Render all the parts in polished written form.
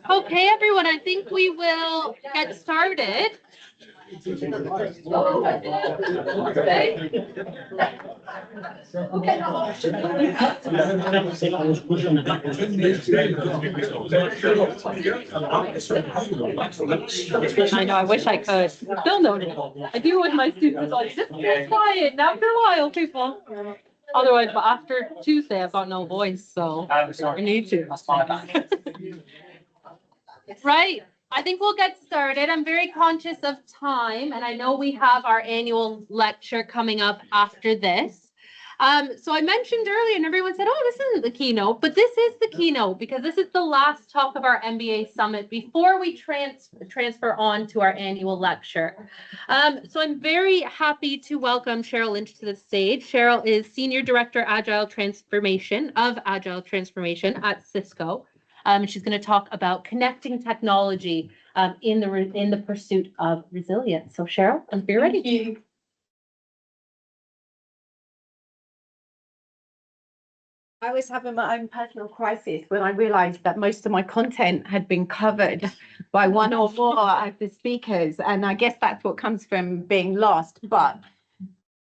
Okay, everyone, I think we will get started. I know, I wish I could. Still noted. I do with my students, like, just be quiet after a while, people. Otherwise, but after Tuesday, I've got no voice, so I need to. Right. I think we'll get started. I'm very conscious of time, and I know we have our annual lecture coming up after this. So I mentioned earlier, and everyone said, oh, this isn't the keynote, but this is the keynote because this is the last talk of our MBA Summit before we transfer on to our annual lecture. So I'm very happy to welcome Cheryl Lynch to the stage. Cheryl is Senior Director Agile Transformation at Cisco. She's going to talk about connecting technology in the pursuit of resilience. So Cheryl, if you're ready. Thank you. I was having my own personal crisis when I realized that most of my content had been covered by one or more of the speakers. And I guess that's what comes from being lost. But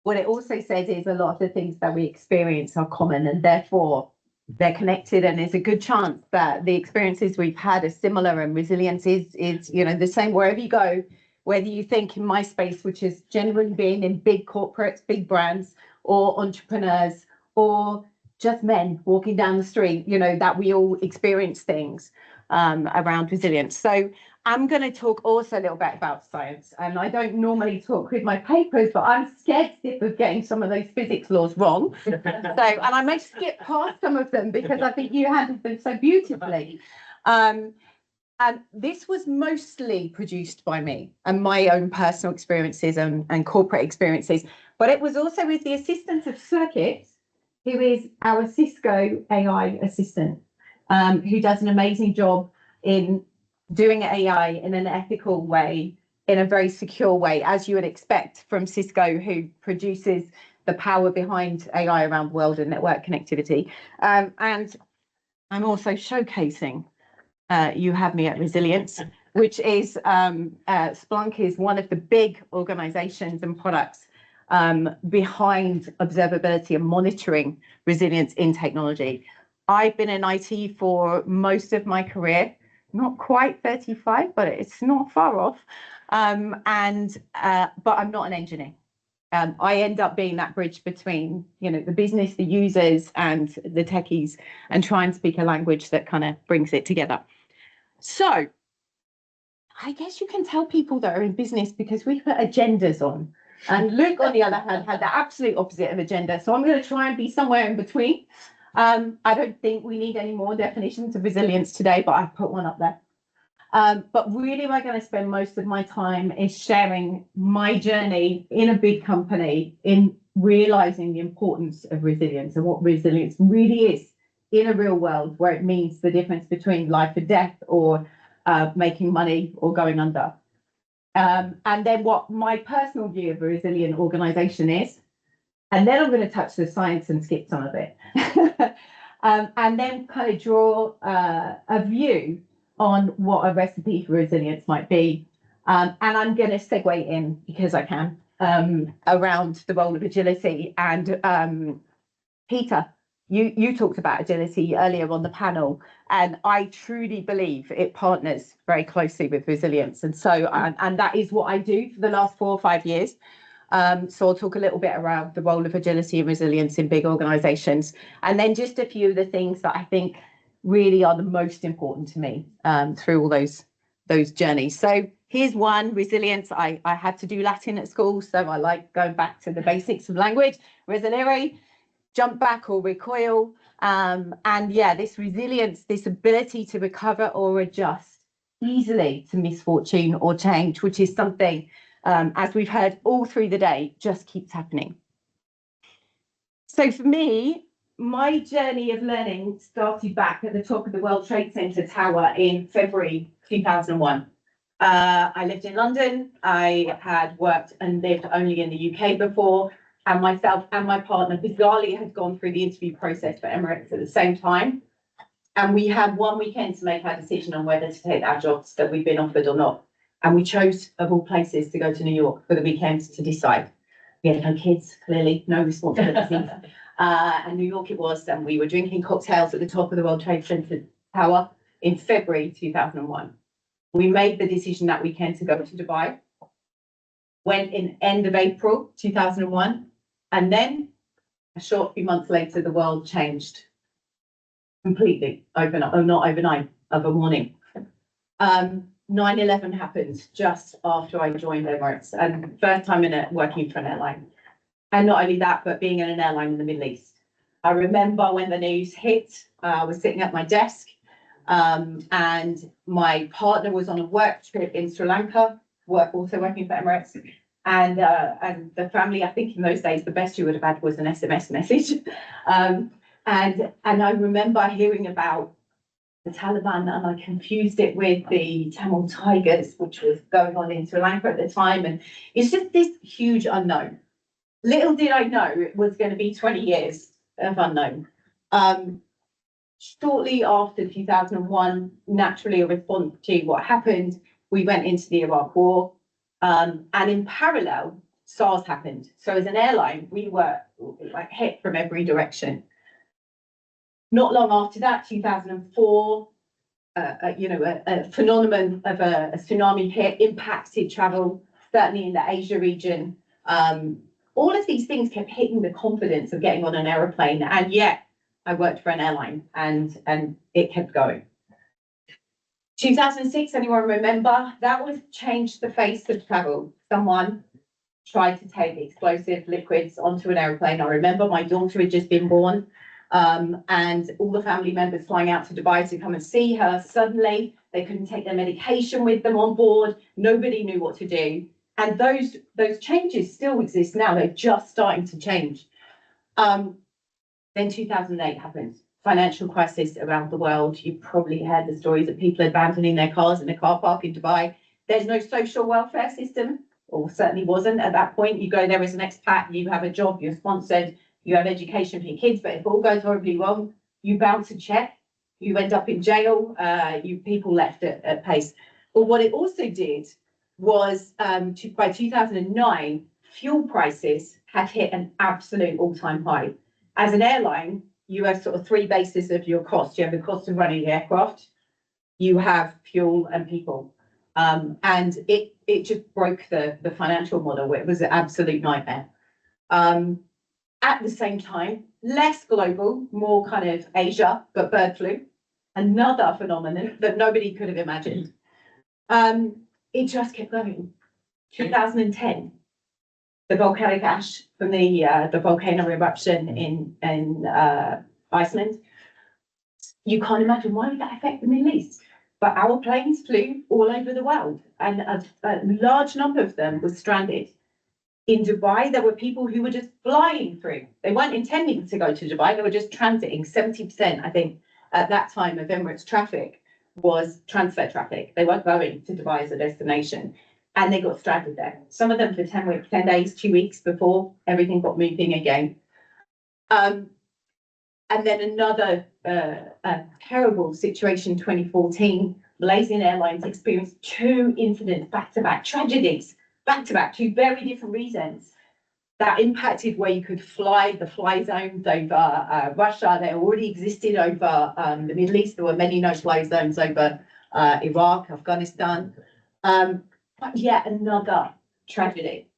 what it also says is a lot of the things that we experience are common, and therefore they're connected, and there's a good chance that the experiences we've had are similar, and resilience is the same wherever you go, whether you think in my space, which is generally being in big corporates, big brands, or entrepreneurs, or just men walking down the street, that we all experience things around resilience. So I'm going to talk also a little bit about science, and I don't normally talk with my papers, but I'm scared stiff of getting some of those physics laws wrong. And I may skip past some of them because I think you handled them so beautifully. And this was mostly produced by me and my own personal experiences and corporate experiences, but it was also with the assistance of Circuit, who is our Cisco AI assistant, who does an amazing job in doing AI in an ethical way, in a very secure way, as you would expect from Cisco, who produces the power behind AI around the world and network connectivity. And I'm also showcasing You Have Me at Resilience, which is Splunk is one of the big organizations and products behind observability and monitoring resilience in technology. I've been in IT for most of my career, not quite 35, but it's not far off. But I'm not an engineer. I end up being that bridge between, the business, the users, and the techies, and try and speak a language that kind of brings it together. So I guess you can tell people that are in business because we put agendas on. And Luke, on the other hand, had the absolute opposite of agenda. So I'm going to try and be somewhere in between. I don't think we need any more definitions of resilience today, but I've put one up there. But really, we're going to spend most of my time is sharing my journey in a big company in realizing the importance of resilience and what resilience really is in a real world where it means the difference between life and death, or making money or going under. And then what my personal view of a resilient organization is. And then I'm going to touch the science and skip some of it. And then kind of draw a view on what a recipe for resilience might be. And I'm going to segue in, because I can, around the role of agility. And Peter, you talked about agility earlier on the panel, and I truly believe it partners very closely with resilience. And so, and that is what I do for the last 4 or 5 years. So I'll talk a little bit around the role of agility and resilience in big organizations, and then just a few of the things that I think really are the most important to me through all those journeys. So here's one: resilience. I had to do Latin at school, so I like going back to the basics of language. Resilire, jump back or recoil. And yeah, this resilience, this ability to recover or adjust easily to misfortune or change, which is something, as we've heard all through the day, just keeps happening. So for me, my journey of learning started back at the top of the World Trade Center tower in February 2001. I lived in London. I had worked and lived only in the UK before, and myself and my partner bizarrely had gone through the interview process for Emirates at the same time. And we had one weekend to make our decision on whether to take our jobs that we'd been offered or not. And we chose, of all places, to go to New York for the weekend to decide. We had no kids, clearly, no responsibilities. And New York it was, and we were drinking cocktails at the top of the World Trade Center Tower in February 2001. We made the decision that weekend to go to Dubai. Went in end of April 2001. And then a short few months later, the world changed completely overnight, or not overnight, of a morning. 9/11 happened just after I joined Emirates, and first time working for an airline. And not only that, but being in an airline in the Middle East. I remember when the news hit, I was sitting at my desk, and my partner was on a work trip in Sri Lanka, also working for Emirates. And the family, I think in those days, the best you would have had was an SMS message. And I remember hearing about the Taliban, and I confused it with the Tamil Tigers, which was going on in Sri Lanka at the time. And it's just this huge unknown. Little did I know it was going to be 20 years of unknown. Shortly after 2001, naturally a response to what happened, we went into the Iraq War. And in parallel, SARS happened. So as an airline, we were like hit from every direction. Not long after that, 2004, a phenomenon of a tsunami hit, impacted travel, certainly in the Asia region. All of these things kept hitting the confidence of getting on an aeroplane, and yet I worked for an airline, and it kept going. 2006, anyone remember? That was changed the face of travel. Someone tried to take explosive liquids onto an aeroplane. I remember my daughter had just been born. And all the family members flying out to Dubai to come and see her. Suddenly, they couldn't take their medication with them on board. Nobody knew what to do. And those changes still exist now. They're just starting to change. Then 2008 happened. Financial crisis around the world. You've probably heard the stories of people abandoning their cars in a car park in Dubai. There's no social welfare system, or certainly wasn't at that point. You go there as an expat, you have a job, you're sponsored, you have education for your kids, but if all goes horribly wrong, you bounce a check, you end up in jail, people left at pace. But what it also did was, by 2009, fuel prices had hit an absolute all-time high. As an airline, you have sort of three bases of your cost. You have the cost of running the aircraft, you have fuel and people. And it just broke the financial model. It was an absolute nightmare. At the same time, less global, more kind of Asia, but bird flu, another phenomenon that nobody could have imagined. It just kept going. 2010, the volcanic ash from the volcano eruption in Iceland. You can't imagine why would that affect the Middle East. But our planes flew all over the world, and a large number of them were stranded. In Dubai, there were people who were just flying through. They weren't intending to go to Dubai, they were just transiting. 70%, I think, at that time of Emirates traffic was transfer traffic. They weren't going to Dubai as a destination, and they got stranded there. Some of them for 10 weeks, 10 days, 2 weeks before everything got moving again. And then another terrible situation, 2014, Malaysian Airlines experienced 2 incidents back-to-back, tragedies, back-to-back, 2 very different reasons that impacted where you could fly, the fly zones over Russia. They already existed over the Middle East. There were many no-fly zones over Iraq, Afghanistan. But yet another tragedy.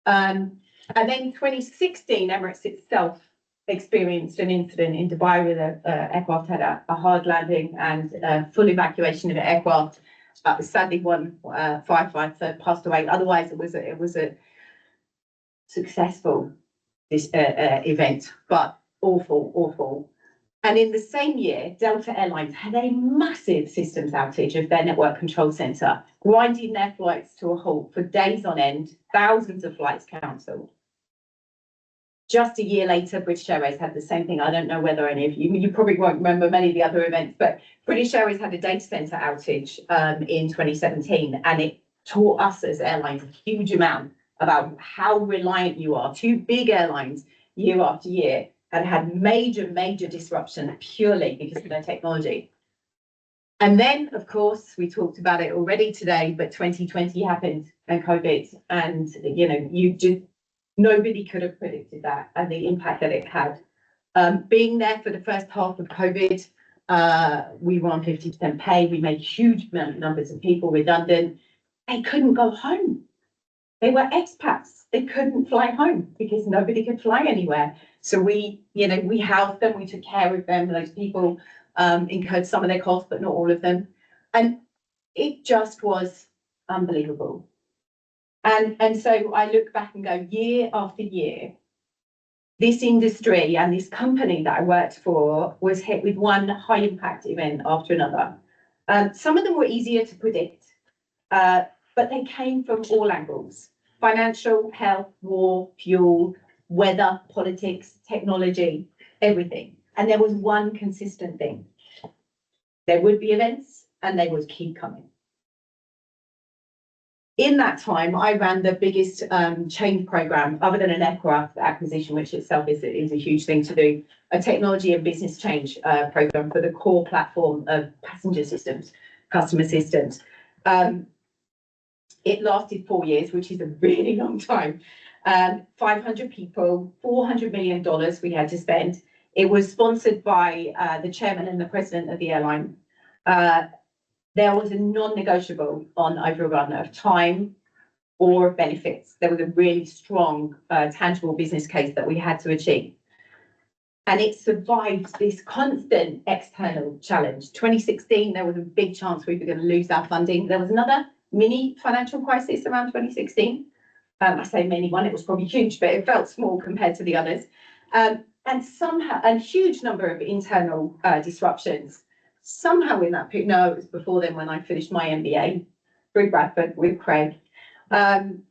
And then 2016, Emirates itself experienced an incident in Dubai where the aircraft had a hard landing and full evacuation of the aircraft. Sadly, one firefighter passed away. Otherwise, it was a successful event, but awful. And in the same year, Delta Airlines had a massive systems outage of their network control center, grinding their flights to a halt for days on end, thousands of flights cancelled. Just a year later, British Airways had the same thing. I don't know whether any of you probably won't remember many of the other events, but British Airways had a data center outage in 2017, and it taught us as airlines a huge amount about how reliant you are. Two big airlines, year after year, had major disruption purely because of their technology. And then, of course, we talked about it already today, but 2020 happened and COVID, and nobody could have predicted that and the impact that it had. Being there for the first half of COVID, we were on 50% pay. We made huge numbers of people redundant. They couldn't go home. They were expats. They couldn't fly home because nobody could fly anywhere. So we housed them. We took care of them. Those people incurred some of their costs, but not all of them. And it just was unbelievable. And so I look back and go, year after year, this industry and this company that I worked for was hit with one high impact event after another. Some of them were easier to predict, but they came from all angles: financial, health, war, fuel, weather, politics, technology, everything. And there was one consistent thing. There would be events and they would keep coming. In that time, I ran the biggest change program, other than an aircraft acquisition, which itself is a huge thing to do, a technology and business change program for the core platform of passenger systems, customer systems. It lasted 4 years, which is a really long time. 500 people, $400 million we had to spend. It was sponsored by the chairman and the president of the airline. There was a non-negotiable on overrun of time or benefits. There was a really strong, tangible business case that we had to achieve. And it survived this constant external challenge. 2016, there was a big chance we were going to lose our funding. There was another mini financial crisis around 2016. I say mini one, it was probably huge, but it felt small compared to the others. And somehow, a huge number of internal disruptions. Somehow in that period, no, it was before then when I finished my MBA through Bradford with Craig. And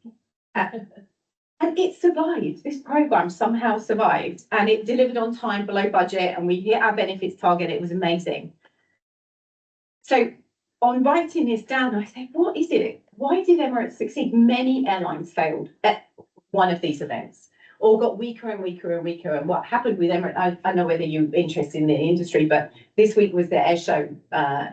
it survived. This program somehow survived, and it delivered on time, below budget, and we hit our benefits target. It was amazing. So on writing this down, I said, what is it? Why did Emirates succeed? Many airlines failed at one of these events, or got weaker and weaker and weaker. And what happened with Emirates, I don't know whether you're interested in the industry, but this week was the air show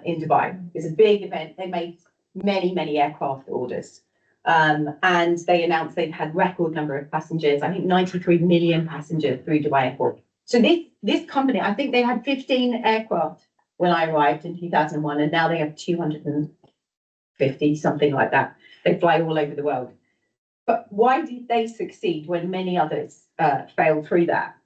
in Dubai. It's a big event. They made many aircraft orders. And they announced they've had record number of passengers. I think 93 million passengers through Dubai Airport. So this company, I think they had 15 aircraft when I arrived in 2001, and now they have 250, something like that. They fly all over the world. But why did they succeed when many others failed through that?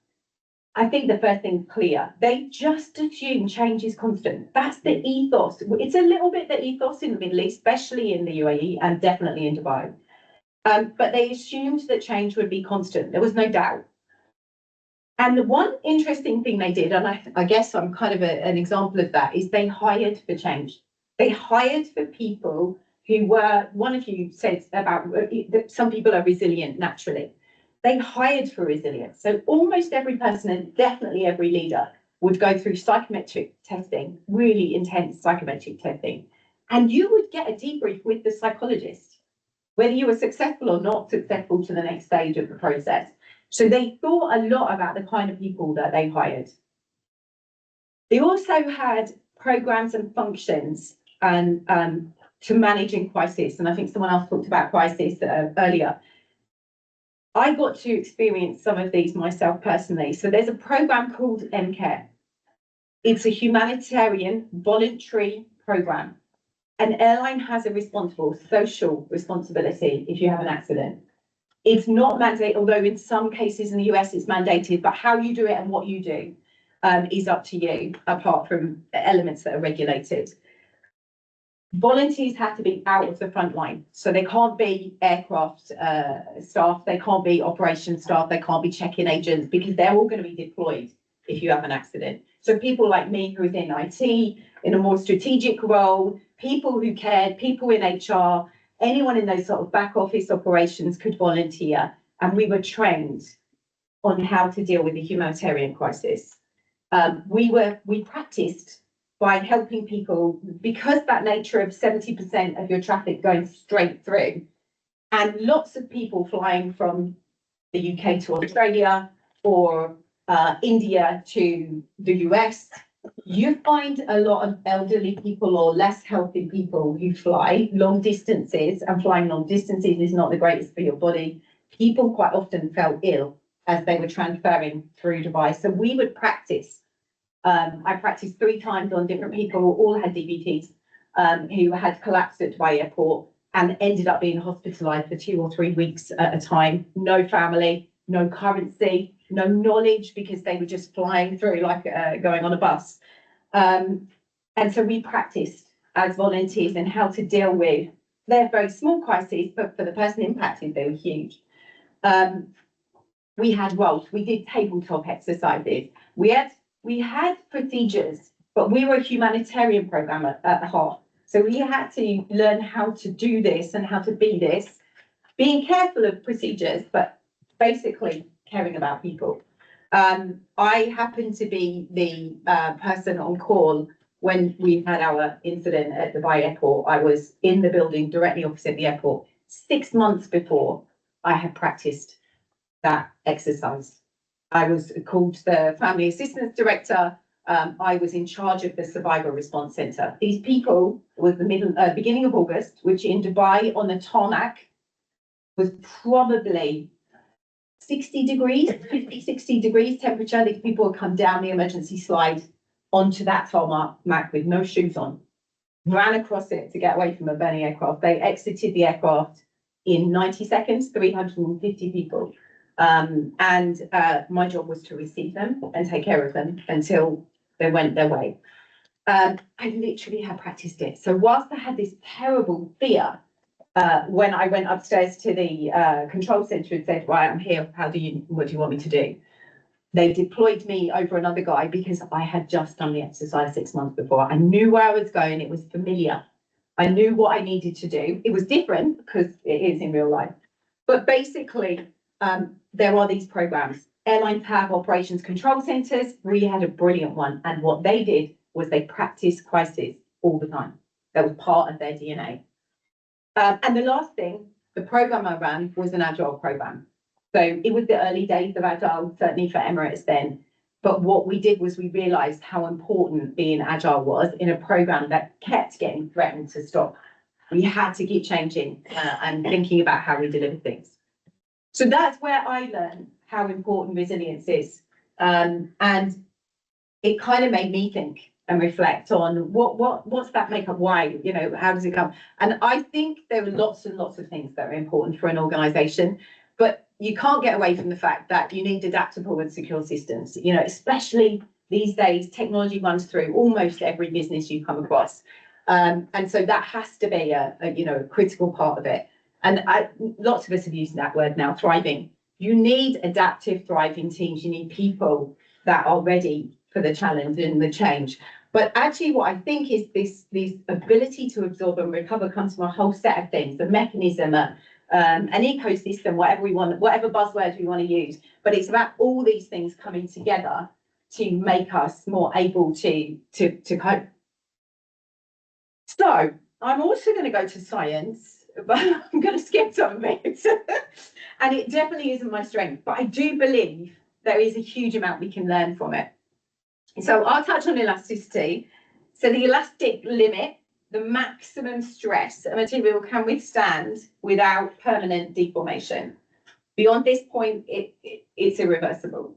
I think the first thing clear, they just assume change is constant. That's the ethos. It's a little bit the ethos in the Middle East, especially in the UAE and definitely in Dubai. But they assumed that change would be constant. There was no doubt. And the one interesting thing they did, and I guess I'm kind of an example of that, is they hired for change. They hired for people who were, one of you said about that some people are resilient naturally. They hired for resilience. So almost every person, and definitely every leader, would go through psychometric testing, really intense psychometric testing. And you would get a debrief with the psychologist, whether you were successful or not successful to the next stage of the process. So they thought a lot about the kind of people that they hired. They also had programs and functions and to managing crisis. And I think someone else talked about crisis earlier. I got to experience some of these myself personally. So there's a program called MCARE. It's a humanitarian voluntary program. An airline has a social responsibility if you have an accident. It's not mandated, although in some cases in the US it's mandated, but how you do it and what you do is up to you, apart from elements that are regulated. Volunteers have to be out of the front line. So they can't be aircraft staff, they can't be operations staff, they can't be check-in agents, because they're all going to be deployed if you have an accident. So people like me who is in IT, in a more strategic role, people who cared, people in HR, anyone in those sort of back office operations could volunteer. And we were trained on how to deal with the humanitarian crisis. We practiced by helping people, because that nature of 70% of your traffic going straight through, and lots of people flying from the UK to Australia or India to the US, you find a lot of elderly people or less healthy people who fly long distances, and flying long distances is not the greatest for your body. People quite often felt ill as they were transferring through Dubai. So we would practice. I practiced 3 times on different people who all had DVTs, who had collapsed at Dubai airport and ended up being hospitalized for 2 or 3 weeks at a time. No family, no currency, no knowledge, because they were just flying through like going on a bus. And so we practiced as volunteers in how to deal with their very small crises, but for the person impacted, they were huge. We had roles, we did tabletop exercises, we had procedures, but we were a humanitarian program at heart. So we had to learn how to do this and how to be this, being careful of procedures, but basically caring about people. I happened to be the person on call when we had our incident at the Dubai airport. I was in the building directly opposite the airport 6 months before I had practiced that exercise. I was called the family assistance director. I was in charge of the survivor response center. These people, it was the beginning of August, which in Dubai on the tarmac was probably 60 degrees, 50, 60 degrees temperature. These people would come down the emergency slide onto that tarmac with no shoes on, ran across it to get away from a burning aircraft. They exited the aircraft in 90 seconds, 350 people. And my job was to receive them and take care of them until they went their way. I literally had practiced it. So whilst I had this terrible fear, when I went upstairs to the control center and said, right, I'm here, what do you want me to do? They deployed me over another guy because I had just done the exercise 6 months before. I knew where I was going. It was familiar. I knew what I needed to do. It was different because it is in real life. But basically, there are these programs. Airlines have operations control centers. We had a brilliant one. And what they did was they practiced crisis all the time. That was part of their DNA. And the last thing, the program I ran was an Agile program. So it was the early days of Agile, certainly for Emirates then. But what we did was we realized how important being Agile was in a program that kept getting threatened to stop. We had to keep changing and thinking about how we deliver things. So that's where I learned how important resilience is. And it kind of made me think and reflect on what's that makeup, why, how does it come? And I think there are lots and lots of things that are important for an organization, but you can't get away from the fact that you need adaptable and secure systems, especially these days, technology runs through almost every business you come across. And so that has to be a critical part of it. And lots of us have used that word now, thriving. You need adaptive, thriving teams. You need people that are ready for the challenge and the change. But actually what I think is this ability to absorb and recover comes from a whole set of things, a mechanism, an ecosystem, whatever buzzwords we want to use. But it's about all these things coming together to make us more able to cope. So I'm also going to go to science, but I'm going to skip some of it. And it definitely isn't my strength, but I do believe there is a huge amount we can learn from it. So I'll touch on elasticity. So the elastic limit, the maximum stress a material can withstand without permanent deformation. Beyond this point, it's irreversible.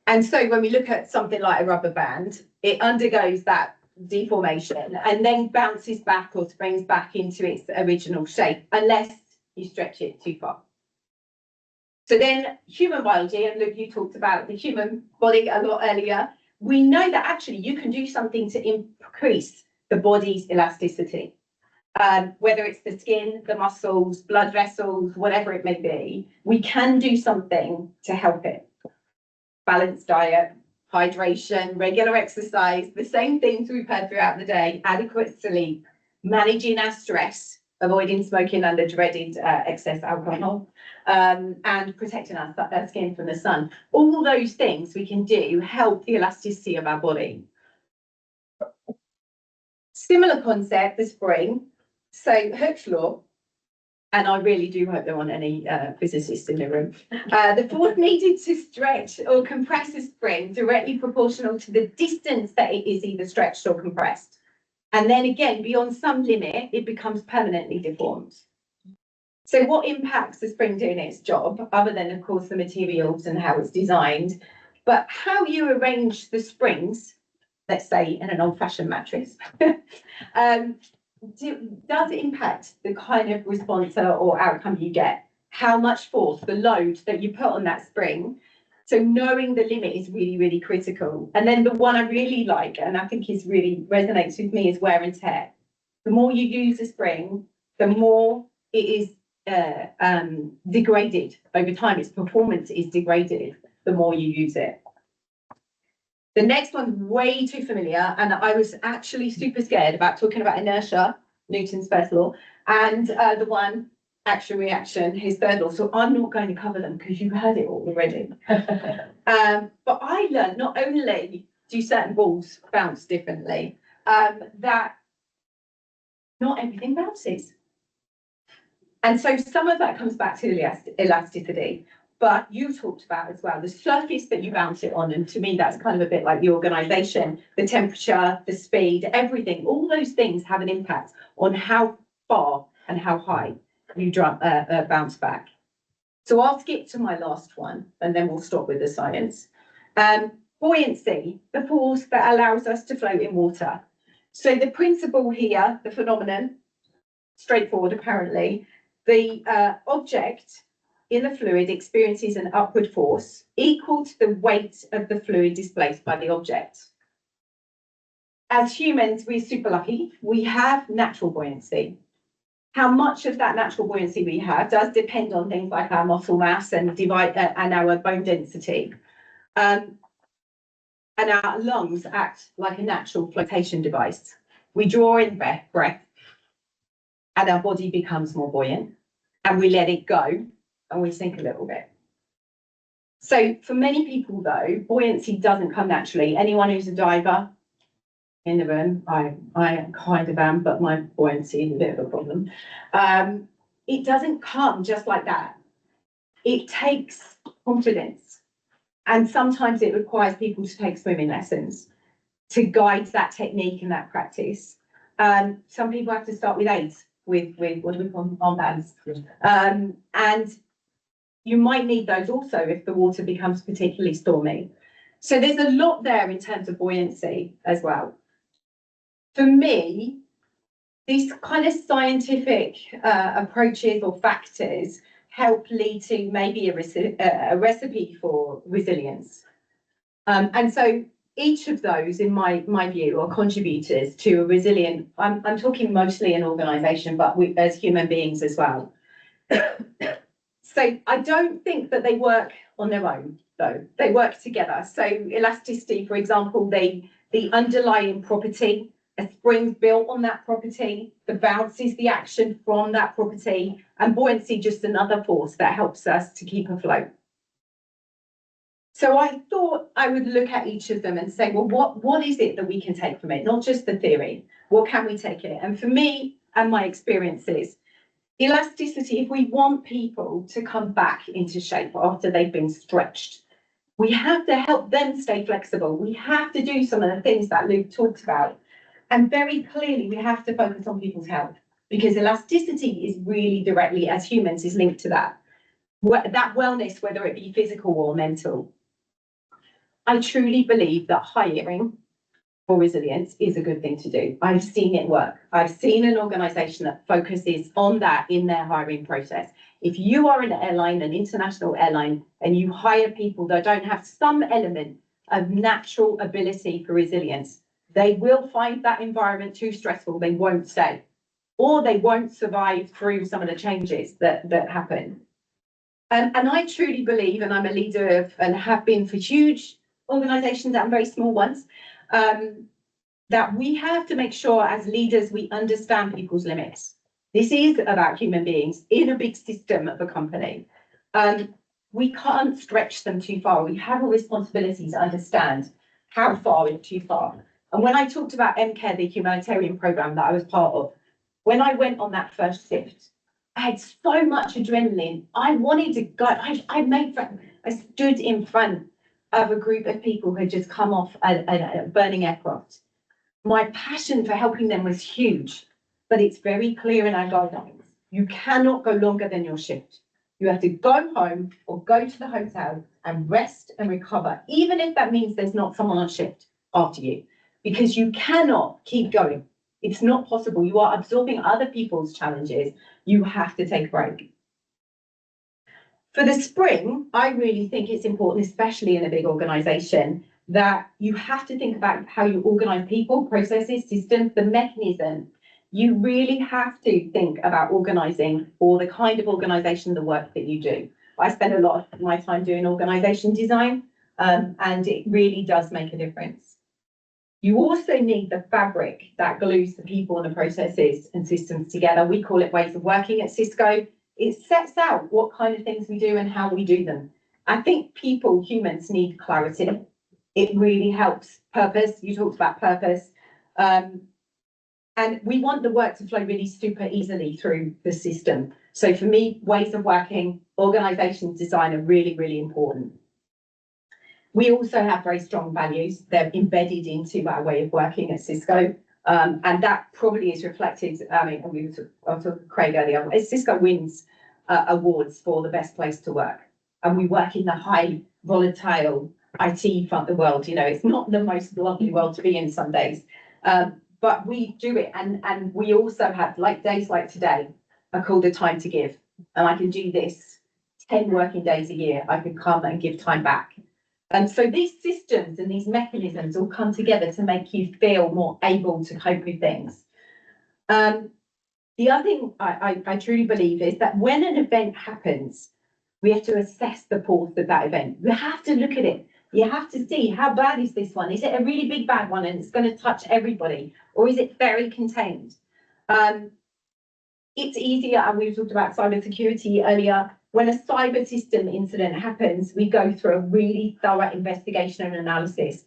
And so when we look at something like a rubber band, it undergoes that deformation and then bounces back or springs back into its original shape unless you stretch it too far. So then human biology, and Luke, you talked about the human body a lot earlier. We know that actually you can do something to increase the body's elasticity, whether it's the skin, the muscles, blood vessels, whatever it may be. We can do something to help it. Balanced diet, hydration, regular exercise, the same things we've heard throughout the day, adequate sleep, managing our stress, avoiding smoking and the dreaded excess alcohol, and protecting our skin from the sun. All those things we can do help the elasticity of our body. Similar concept, the spring. So Hooke's law, and I really do hope there aren't any physicists in the room. The force needed to stretch or compress a spring directly proportional to the distance that it is either stretched or compressed. And then again, beyond some limit, it becomes permanently deformed. So what impacts the spring doing its job, other than, of course, the materials and how it's designed, but how you arrange the springs, let's say in an old-fashioned mattress, does impact the kind of response or outcome you get. How much force, the load that you put on that spring. So knowing the limit is really, really critical. And then the one I really like, and I think is really resonates with me, is wear and tear. The more you use a spring, the more it is degraded over time. Its performance is degraded the more you use it. The next one's way too familiar, and I was actually super scared about talking about inertia, Newton's first law, and the one action reaction, his third law. So I'm not going to cover them because you've heard it all already. But I learned not only do certain balls bounce differently, that not everything bounces. And so some of that comes back to elasticity. But you talked about as well the surface that you bounce it on, and to me that's kind of a bit like the organisation, the temperature, the speed, everything. All those things have an impact on how far and how high you bounce back. So I'll skip to my last one, and then we'll stop with the science. Buoyancy, the force that allows us to float in water. So the principle here, the phenomenon, straightforward apparently. The object in the fluid experiences an upward force equal to the weight of the fluid displaced by the object. As humans, we're super lucky. We have natural buoyancy. How much of that natural buoyancy we have does depend on things like our muscle mass and our bone density. And our lungs act like a natural flotation device. We draw in breath, and our body becomes more buoyant, and we let it go, and we sink a little bit. So for many people, though, buoyancy doesn't come naturally. Anyone who's a diver in the room, I kind of am, but my buoyancy is a bit of a problem. It doesn't come just like that. It takes confidence. And sometimes it requires people to take swimming lessons to guide that technique and that practice. Some people have to start with aids, with what do we call them, armbands. And you might need those also if the water becomes particularly stormy. So there's a lot there in terms of buoyancy as well. For me, these kind of scientific approaches or factors help lead to maybe a recipe for resilience. And so each of those, in my view, are contributors to a resilient, I'm talking mostly in organisation, but as human beings as well. So I don't think that they work on their own, though. They work together. So elasticity, for example, the underlying property, a spring's built on that property, the bounce is the action from that property, and buoyancy just another force that helps us to keep afloat. So I thought I would look at each of them and say, well, what is it that we can take from it? Not just the theory. What can we take it? And for me and my experiences, elasticity, if we want people to come back into shape after they've been stretched, we have to help them stay flexible. We have to do some of the things that Luke talked about. And very clearly, we have to focus on people's health, because elasticity is really directly, as humans, is linked to that wellness, whether it be physical or mental. I truly believe that hiring for resilience is a good thing to do. I've seen it work. I've seen an organisation that focuses on that in their hiring process. If you are an airline, an international airline, and you hire people that don't have some element of natural ability for resilience, they will find that environment too stressful. They won't stay, or they won't survive through some of the changes that happen. And I truly believe, and I'm a leader of, and have been for huge organisations and very small ones, that we have to make sure as leaders we understand people's limits. This is about human beings in a big system of a company. We can't stretch them too far. We have a responsibility to understand how far is too far. And when I talked about MCARE, the humanitarian program that I was part of, when I went on that first shift, I had so much adrenaline. I wanted to go. I made friends. I stood in front of a group of people who had just come off a burning aircraft. My passion for helping them was huge, but it's very clear in our guidelines. You cannot go longer than your shift. You have to go home or go to the hotel and rest and recover, even if that means there's not someone on shift after you, because you cannot keep going. It's not possible. You are absorbing other people's challenges. You have to take a break. For the spring, I really think it's important, especially in a big organization, that you have to think about how you organize people, processes, systems, the mechanism. You really have to think about organizing for the kind of organization, the work that you do. I spend a lot of my time doing organization design, and it really does make a difference. You also need the fabric that glues the people and the processes and systems together. We call it ways of working at Cisco. It sets out what kind of things we do and how we do them. I think people, humans, need clarity. It really helps. Purpose, you talked about purpose. And we want the work to flow really super easily through the system. So for me, ways of working, organization design are really, really important. We also have very strong values. They're embedded into our way of working at Cisco. And that probably is reflected, I mean, I was talking to Craig earlier, Cisco wins awards for the best place to work. And we work in the high volatile IT front of the world. You know, it's not the most lovely world to be in some days. But we do it. And we also have, like days like today, are called a time to give. And I can do this 10 working days a year. I can come and give time back. And so these systems and these mechanisms all come together to make you feel more able to cope with things. The other thing I truly believe is that when an event happens, we have to assess the pulse of that event. You have to look at it. You have to see, how bad is this one? Is it a really big bad one and it's going to touch everybody? Or is it very contained? It's easier, and we talked about cybersecurity earlier. When a cyber system incident happens, we go through a really thorough investigation and analysis.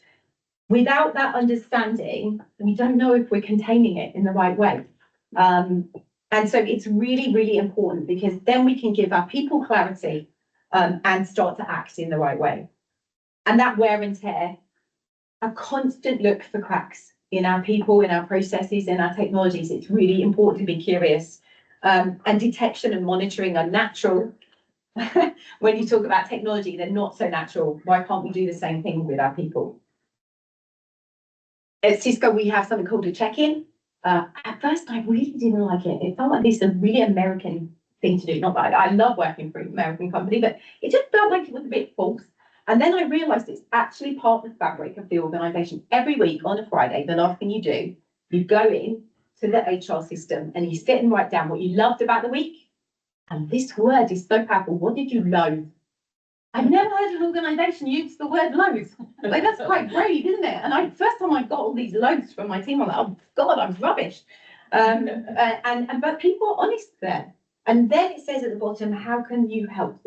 Without that understanding, we don't know if we're containing it in the right way. And so it's really, really important, because then we can give our people clarity and start to act in the right way. And that wear and tear, a constant look for cracks in our people, in our processes, in our technologies. It's really important to be curious. And detection and monitoring are natural. When you talk about technology, they're not so natural. Why can't we do the same thing with our people? At Cisco, we have something called a check-in. At first, I really didn't like it. It felt like this is a really American thing to do. Not that I love working for an American company, but it just felt like it was a bit false. And then I realized it's actually part of the fabric of the organization. Every week on a Friday, the last thing you do, you go in to the HR system and you sit and write down what you loved about the week. And this word is so powerful. What did you loathe? I've never heard an organization use the word loathe. Like, that's quite brave, isn't it? And first time I got all these loathes from my team, I'm like, oh God, I'm rubbish. But people are honest there. And then it says at the bottom, how can you help?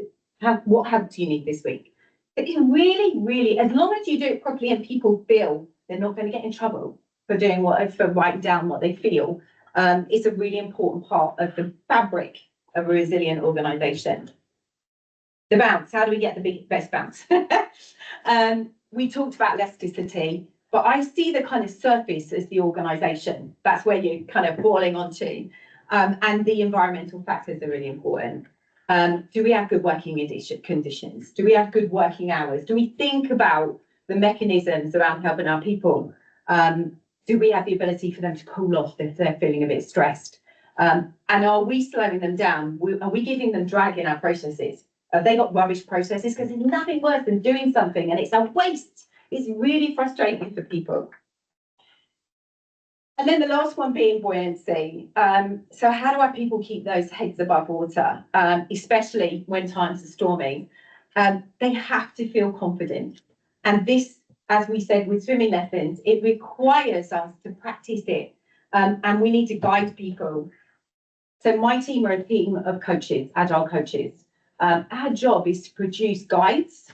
What help do you need this week? It can really, really, as long as you do it properly and people feel they're not going to get in trouble for for writing down what they feel, it's a really important part of the fabric of a resilient organization. The bounce, how do we get the best bounce? We talked about elasticity, but I see the kind of surface as the organization. That's where you're kind of falling onto. And the environmental factors are really important. Do we have good working conditions? Do we have good working hours? Do we think about the mechanisms around helping our people? Do we have the ability for them to cool off if they're feeling a bit stressed? And are we slowing them down? Are we giving them drag in our processes? Have they got rubbish processes? Because there's nothing worse than doing something and it's a waste. It's really frustrating for people. And then the last one being buoyancy. So how do our people keep those heads above water, especially when times are stormy? They have to feel confident. And this, as we said with swimming lessons, it requires us to practice it. And we need to guide people. So my team are a team of coaches, Agile coaches. Our job is to produce guides,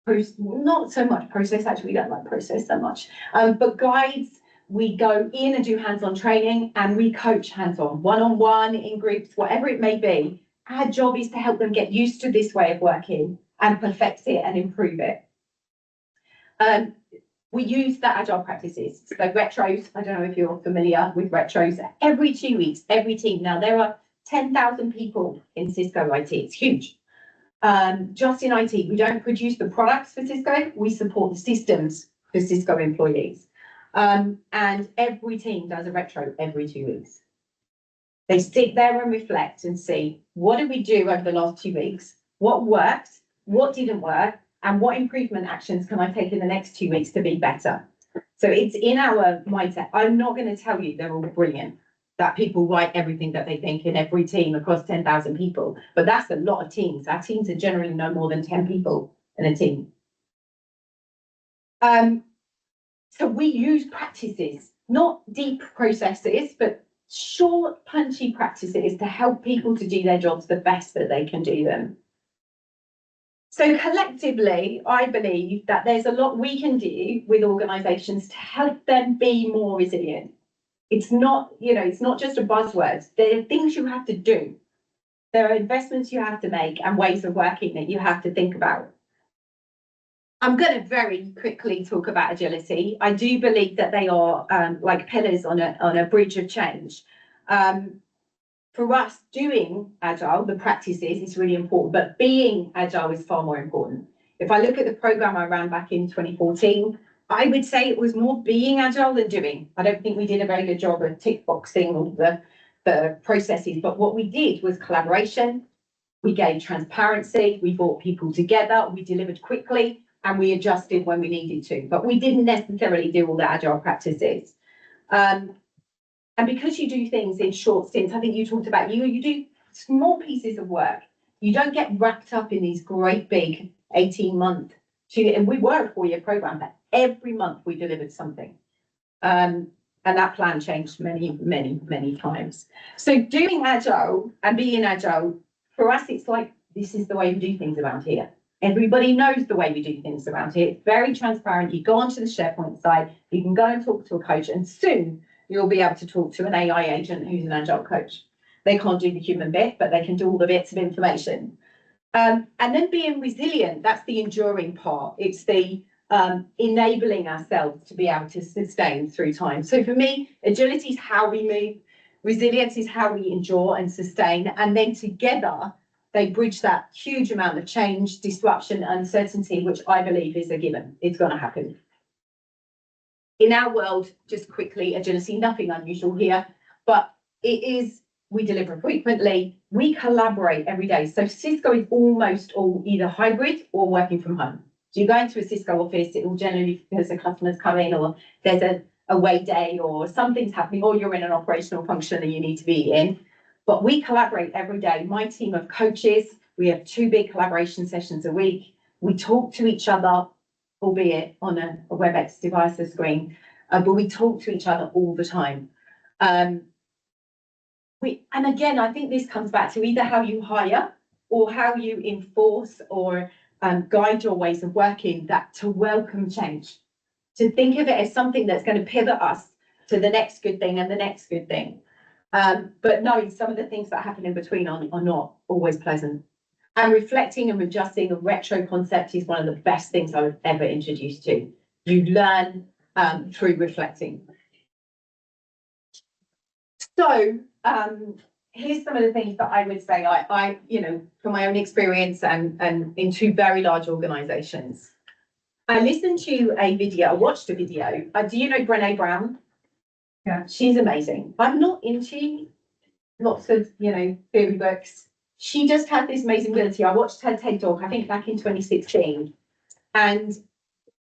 not so much process, actually, we don't like process so much, but guides. We go in and do hands-on training, and we coach hands-on, one-on-one, in groups, whatever it may be. Our job is to help them get used to this way of working and perfect it and improve it. We use the Agile practices. So retros, I don't know if you're familiar with retros, every 2 weeks, every team. Now, there are 10,000 people in Cisco IT. It's huge. Just in IT, we don't produce the products for Cisco. We support the systems for Cisco employees. And every team does a retro every 2 weeks. They sit there and reflect and see, what did we do over the last 2 weeks? What worked? What didn't work? And what improvement actions can I take in the next 2 weeks to be better? So it's in our mindset. I'm not going to tell you they're all brilliant, that people write everything that they think in every team across 10,000 people, but that's a lot of teams. Our teams are generally no more than 10 people in a team. So we use practices, not deep processes, but short, punchy practices to help people to do their jobs the best that they can do them. So collectively, I believe that there's a lot we can do with organisations to help them be more resilient. It's not, it's not just a buzzword. There are things you have to do. There are investments you have to make and ways of working that you have to think about. I'm going to very quickly talk about agility. I do believe that they are like pillars on a bridge of change. For us, doing Agile, the practices is really important, but being Agile is far more important. If I look at the program I ran back in 2014, I would say it was more being Agile than doing. I don't think we did a very good job of tick boxing all the processes, but what we did was collaboration. We gave transparency, we brought people together, we delivered quickly, and we adjusted when we needed to, but we didn't necessarily do all the Agile practices. And because you do things in short stints, I think you talked about, you do small pieces of work. You don't get wrapped up in these great big 18-month, and we were a 4-year program, but every month we delivered something. And that plan changed many, many, many times. So doing Agile and being Agile, for us, it's like, this is the way we do things around here. Everybody knows the way we do things around here. It's very transparent. You go onto the SharePoint site, you can go and talk to a coach, and soon you'll be able to talk to an AI agent who's an Agile coach. They can't do the human bit, but they can do all the bits of information. And then being resilient, that's the enduring part. It's the enabling ourselves to be able to sustain through time. So for me, agility is how we move. Resilience is how we endure and sustain. And then together, they bridge that huge amount of change, disruption, uncertainty, which I believe is a given. It's going to happen. In our world, just quickly, agility, nothing unusual here, but it is, we deliver frequently, we collaborate every day. So Cisco is almost all either hybrid or working from home. So you go into a Cisco office, it will generally, because the customers come in, or there's a away day, or something's happening, or you're in an operational function and you need to be in. But we collaborate every day. My team of coaches, we have 2 big collaboration sessions a week. We talk to each other, albeit on a WebEx device or screen, but we talk to each other all the time. And again, I think this comes back to either how you hire or how you enforce or guide your ways of working, that to welcome change, to think of it as something that's going to pivot us to the next good thing and the next good thing. But knowing some of the things that happen in between are not always pleasant. And reflecting and adjusting a retro concept is one of the best things I was ever introduced to. You learn through reflecting. So here's some of the things that I would say I from my own experience and in 2 very large organizations. I listened to a video, I watched a video. Do you know Brené Brown? Yeah, she's amazing. I'm not into lots of, theory books. She just had this amazing ability. I watched her TED Talk, I think back in 2016, and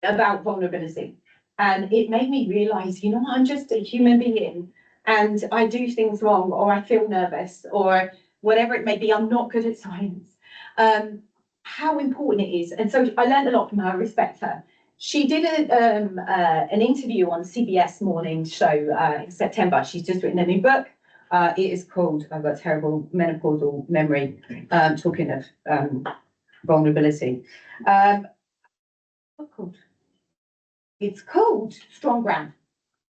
about vulnerability. And it made me realize, I'm just a human being and I do things wrong, or I feel nervous, or whatever it may be. I'm not good at science. How important it is. And so I learned a lot from her. I respect her. She did an interview on CBS morning show in September. She's just written a new book. It is called, I've got terrible menopausal memory, talking of vulnerability. What's it called? It's called Strong Brand,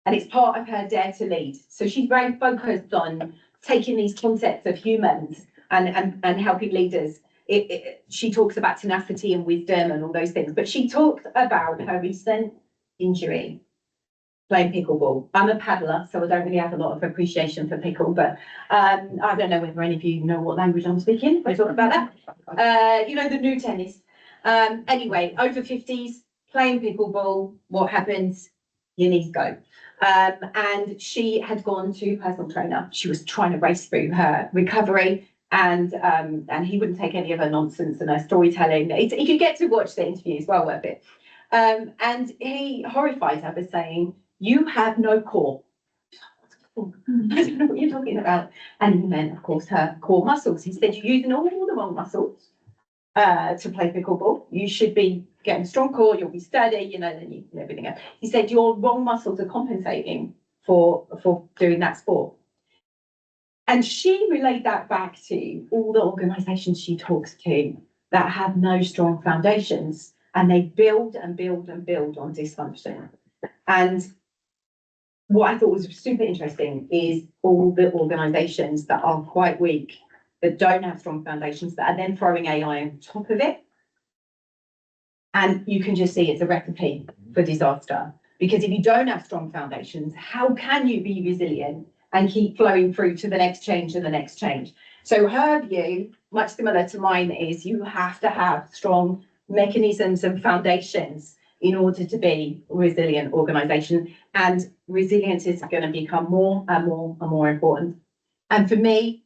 and it's part of her Dare to Lead. So she's very focused on taking these concepts of humans and helping leaders. She talks about tenacity and wisdom and all those things, but she talked about her recent injury playing pickleball. I'm a paddler, so I don't really have a lot of appreciation for pickle, but I don't know whether any of you know what language I'm speaking. I talk about that. You know, the new tennis. Anyway, over 50s, playing pickleball, what happens? Your knees go. And she had gone to personal trainer. She was trying to race through her recovery, and he wouldn't take any of her nonsense and her storytelling. If you get to watch the interview, it's well worth it. And he horrified her by saying, "You have no core." I don't know what you're talking about. And he meant, of course, her core muscles. He said, "You're using all the wrong muscles to play pickleball. You should be getting a strong core, you'll be steady, you know, then you everything else." He said, "Your wrong muscles are compensating for doing that sport." And she relayed that back to all the organisations she talks to that have no strong foundations, and they build and build and build on dysfunction. And what I thought was super interesting is all the organisations that are quite weak, that don't have strong foundations, that are then throwing AI on top of it. And you can just see it's a recipe for disaster. Because if you don't have strong foundations, how can you be resilient and keep flowing through to the next change and the next change? So her view, much similar to mine, is you have to have strong mechanisms and foundations in order to be a resilient organisation. And resilience is going to become more and more and more important. And for me,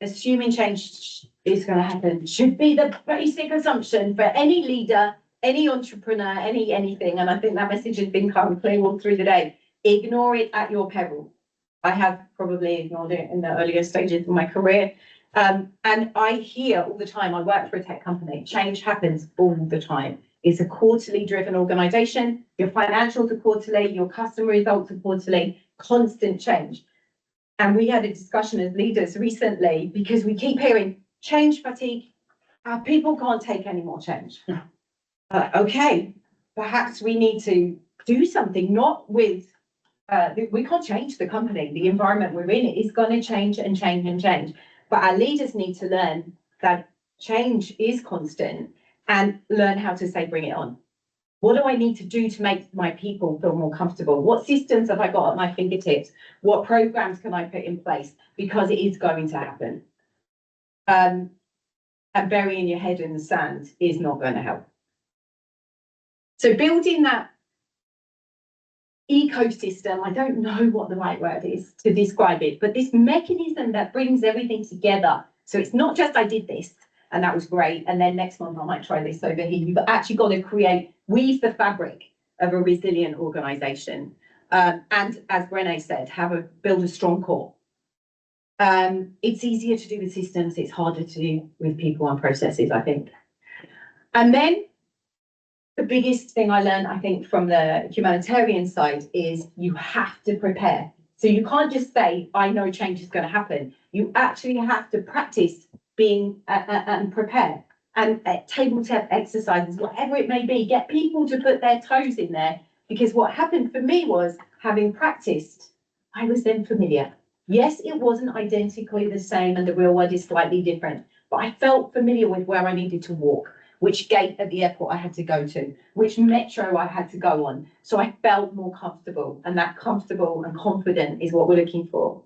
assuming change is going to happen should be the basic assumption for any leader, any entrepreneur, anything. And I think that message has been kind of clear all through the day. Ignore it at your peril. I have probably ignored it in the earlier stages of my career. And I hear all the time, I work for a tech company, change happens all the time. It's a quarterly driven organisation. Your financials are quarterly, your customer results are quarterly, constant change. And we had a discussion as leaders recently because we keep hearing change fatigue. Our people can't take any more change. Okay, perhaps we need to do something, not with, we can't change the company. The environment we're in is going to change and change and change. But our leaders need to learn that change is constant and learn how to say, bring it on. What do I need to do to make my people feel more comfortable? What systems have I got at my fingertips? What programs can I put in place? Because it is going to happen. And burying your head in the sand is not going to help. So building that ecosystem, I don't know what the right word is to describe it, but this mechanism that brings everything together. So it's not just I did this and that was great, and then next month I might try this over here. You've actually got to weave the fabric of a resilient organisation. And as Brené said, build a strong core. It's easier to do with systems, it's harder to do with people and processes, I think. And then the biggest thing I learned, I think, from the humanitarian side is you have to prepare. So you can't just say, I know change is going to happen. You actually have to practice being and prepare. And tabletop exercises, whatever it may be, get people to put their toes in there. Because what happened for me was, having practiced, I was then familiar. Yes, it wasn't identically the same and the real world is slightly different, but I felt familiar with where I needed to walk, which gate at the airport I had to go to, which metro I had to go on. So I felt more comfortable, and that comfortable and confident is what we're looking for.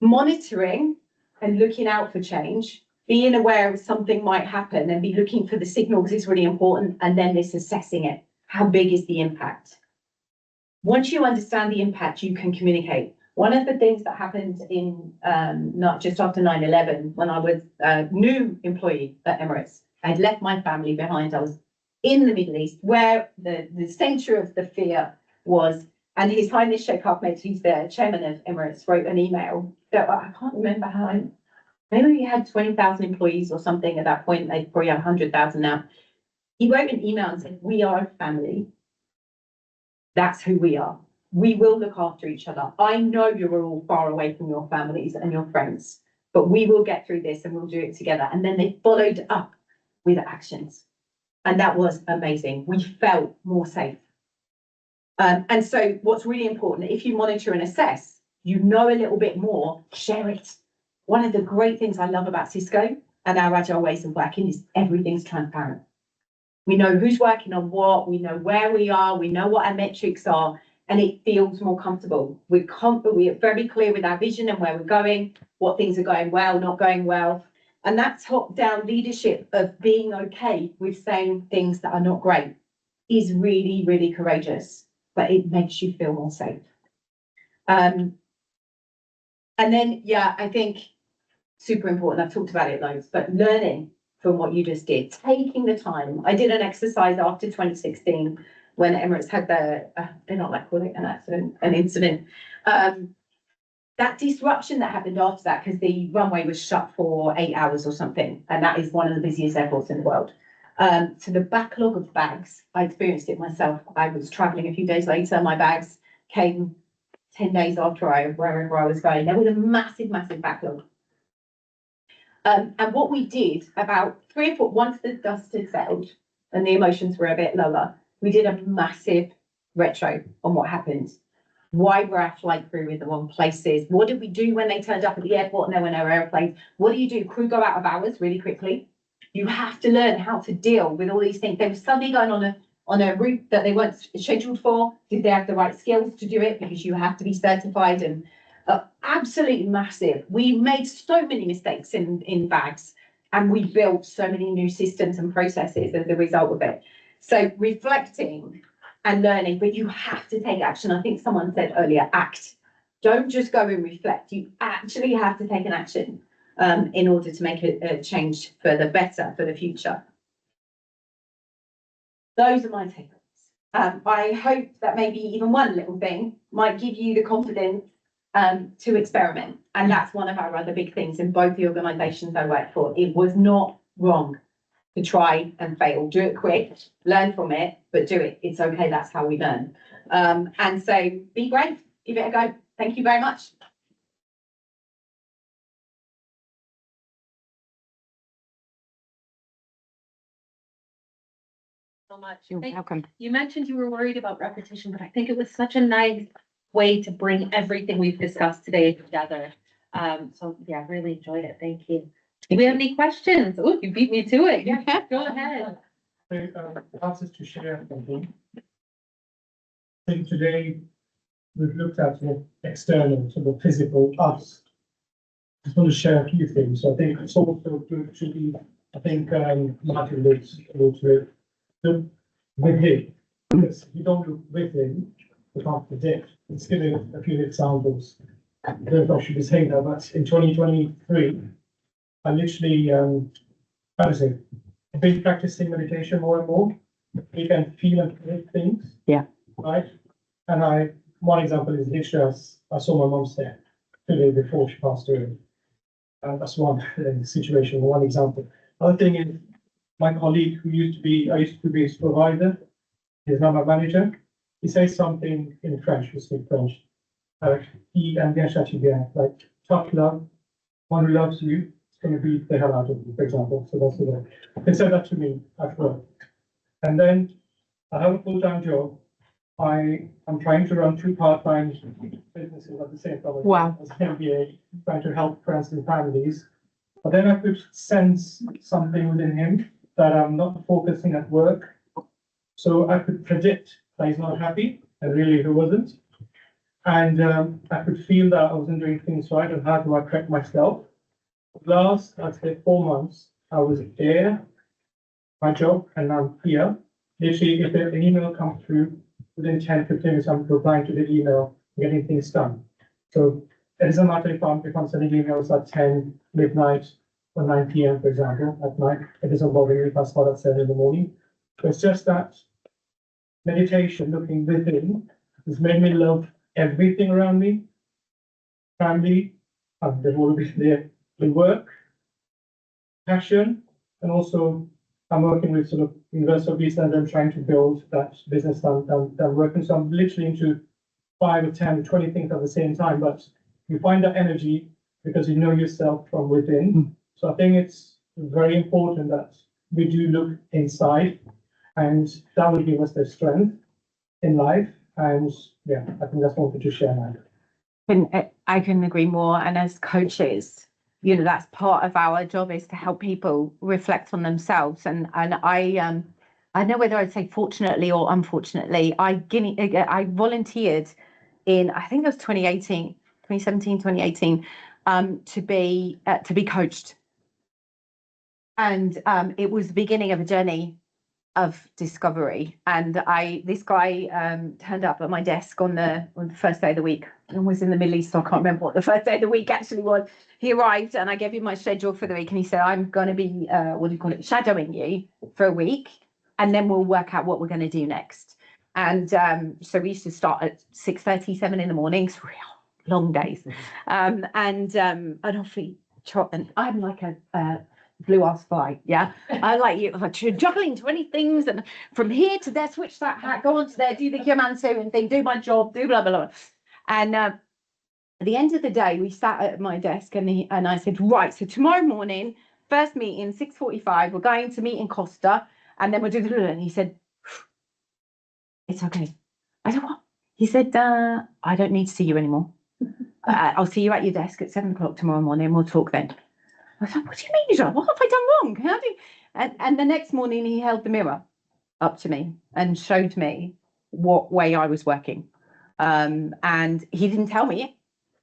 Monitoring and looking out for change, being aware of something might happen and be looking for the signals is really important. And then this assessing it. How big is the impact? Once you understand the impact, you can communicate. One of the things that happened in not just after 9/11, when I was a new employee at Emirates, I'd left my family behind. I was in the Middle East, where the centre of the fear was. And His Highness Sheikh Ahmed, who's the chairman of Emirates, wrote an email that I can't remember how. Maybe we had 20,000 employees or something at that point. They probably have 100,000 now. He wrote an email and said, "We are a family. That's who we are. we will look after each other. I know you're all far away from your families and your friends, but we will get through this and we'll do it together. And then they followed up with actions. And that was amazing. We felt more safe. And so what's really important, if you monitor and assess, you know a little bit more, share it. One of the great things I love about Cisco and our agile ways of working is everything's transparent. We know who's working on what, we know where we are, we know what our metrics are, and it feels more comfortable. We're very clear with our vision and where we're going, what things are going well, not going well. And that top-down leadership of being okay with saying things that are not great is really, really courageous, but it makes you feel more safe. And then, yeah, I think super important. I've talked about it loads, but learning from what you just did, taking the time. I did an exercise after 2016 when Emirates had they're not like calling it an accident, an incident. That disruption that happened after that, because the runway was shut for 8 hours or something, and that is one of the busiest airports in the world. So the backlog of bags, I experienced it myself. I was traveling a few days later, my bags came 10 days after wherever I was going. There was a massive, massive backlog. And what we did about 3 or 4, once the dust had settled and the emotions were a bit lower, we did a massive retro on what happened. Why were our flight crew in the wrong places? What did we do when they turned up at the airport and there were no airplanes? What do you do? Crew go out of hours really quickly. You have to learn how to deal with all these things. They were suddenly going on a route that they weren't scheduled for. Did they have the right skills to do it? Because you have to be certified and absolutely massive. We made so many mistakes in bags, and we built so many new systems and processes as a result of it. So reflecting and learning, but you have to take action. I think someone said earlier, act. Don't just go and reflect. You actually have to take an action in order to make a change for the better, for the future. Those are my takeaways. I hope that maybe even one little thing might give you the confidence to experiment. And that's one of our other big things in both the organisations I work for. It was not wrong to try and fail. Do it quick, learn from it, but do it. It's okay. That's how we learn. And so be brave, give it a go. Thank you very much. So much. You're welcome. You mentioned you were worried about repetition, but I think it was such a nice way to bring everything we've discussed today together. So yeah, really enjoyed it. Thank you. Do we have any questions? Oh, you beat me to it. Yeah, go ahead. Asked us to share something. I think today we've looked at the external, so the physical us. I just want to share a few things. So I think it's also good to be, I think Martin looks into it. With him, because if you don't look with him, you can't predict. Let's give you a few examples. I don't know if I should be saying that, but in 2023, I literally, I've been practicing meditation more and more. You can feel and predict things. Yeah. Right. And one example is literally I saw my mom there 2 days before she passed away. That's one situation, one example. Other thing is, my colleague I used to be his supervisor, he's now my manager. He says something in French, we speak French. He and bien châtie, like tough love, one who loves you, it's going to beat the hell out of you, for example. So that's the way. He said that to me at work. And then I have a full-time job. I am trying to run 2 part-time businesses at the same time. Wow. As an MBA, trying to help friends and families. But then I could sense something within him that I'm not focusing at work. So I could predict that he's not happy, and really he wasn't. And I could feel that I wasn't doing things right, and how do I correct myself? Last, I'd say 4 months, I was there, my job, and I'm here. Literally, if an email comes through, within 10, 15 minutes, I'm replying to the email, getting things done. So it doesn't matter if I'm sending emails at 10 midnight, or 9 p.m., for example, at night. It doesn't bother me if I start at 7 in the morning. It's just that meditation, looking within, has made me love everything around me. Family, there's always the work, passion, and also I'm working with sort of University of East London, trying to build that business that I'm working. So I'm literally into 5 or 10 or 20 things at the same time, but you find that energy because you know yourself from within. So I think it's very important that we do look inside, and that will give us the strength in life. And yeah, I think that's what I wanted to share now. I can agree more. And as coaches, that's part of our job, is to help people reflect on themselves. And I know whether I'd say fortunately or unfortunately, I volunteered in, I think it was 2017, 2018, to be coached. And it was the beginning of a journey of discovery. And this guy turned up at my desk on the first day of the week, and was in the Middle East, so I can't remember what the first day of the week actually was. He arrived and I gave him my schedule for the week, and he said, I'm going to be shadowing you for a week, and then we'll work out what we're going to do next. And so we used to start at 6:30, 7 in the mornings, real long days. And off we trot, and I'm like a blue ass fly, yeah. I like juggling 20 things, and from here to there, switch that hat, go on to there, do the Kimansu thing, do my job, do blah blah blah. And at the end of the day, we sat at my desk, and I said, right, so tomorrow morning, first meeting 6:45, we're going to meet in Costa, and then we'll do the, and he said, it's okay. I said, what? He said, I don't need to see you anymore. I'll see you at your desk at 7 o'clock tomorrow morning. We'll talk then. I thought, what do you mean, John? What have I done wrong? And the next morning he held the mirror up to me and showed me what way I was working. And he didn't tell me.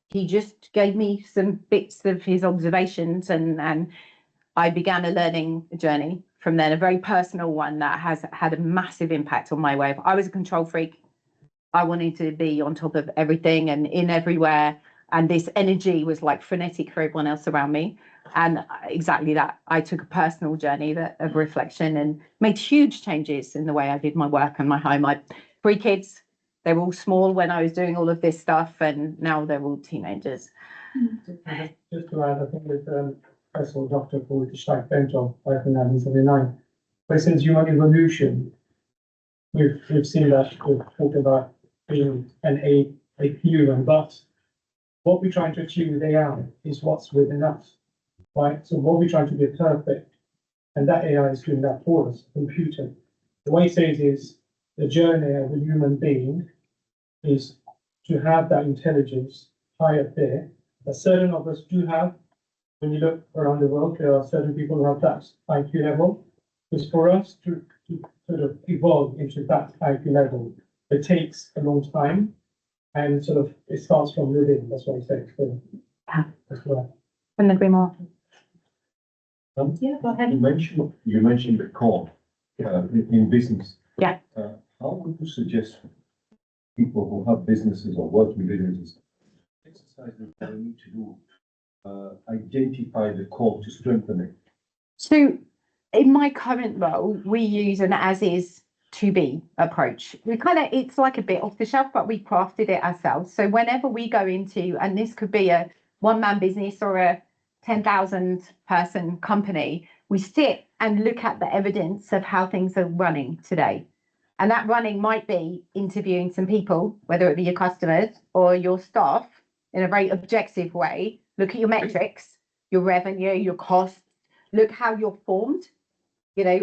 He just gave me some bits of his observations, and I began a learning journey from then, a very personal one that has had a massive impact on my way. I was a control freak. I wanted to be on top of everything and in everywhere. And this energy was like frenetic for everyone else around me. And exactly that. I took a personal journey of reflection and made huge changes in the way I did my work and my home. I had 3 kids. They were all small when I was doing all of this stuff, and now they're all teenagers. Just to add, I think with Professor Dr. Paul Stein Benton, 1979, but since human evolution, we've seen that, we've talked about being a human, but what we're trying to achieve with AI is what's within us, right? So what we're trying to be perfect, and that AI is doing that for us, computer. The way he says is the journey of a human being is to have that intelligence high up there. A certain of us do have. When you look around the world, there are certain people who have that IQ level. It's for us to sort of evolve into that IQ level. It takes a long time, and sort of it starts from within. That's what I say. So, as well. Couldn't agree more. Yeah, go ahead. You mentioned the core in business. Yeah. How would you suggest people who have businesses or work in businesses exercise that they need to do, identify the core to strengthen it? So in my current role, we use an as is to be approach. It's like a bit off the shelf, but we crafted it ourselves. So whenever we go into, and this could be a one-man business or a 10,000 person company, we sit and look at the evidence of how things are running today. And that running might be interviewing some people, whether it be your customers or your staff, in a very objective way. Look at your metrics, your revenue, your costs, look how you're formed.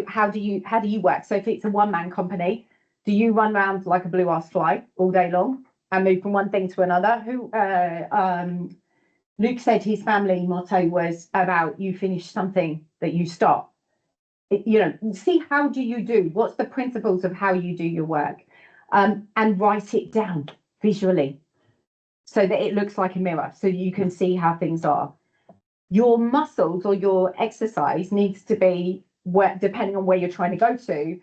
How do you work? So if it's a one-man company, do you run around like a blue ass fly all day long and move from one thing to another? Luke said his family motto was about you finish something that you start. See how do you do? What's the principles of how you do your work? And write it down visually so that it looks like a mirror, so you can see how things are. Your muscles or your exercise needs to be, depending on where you're trying to go to,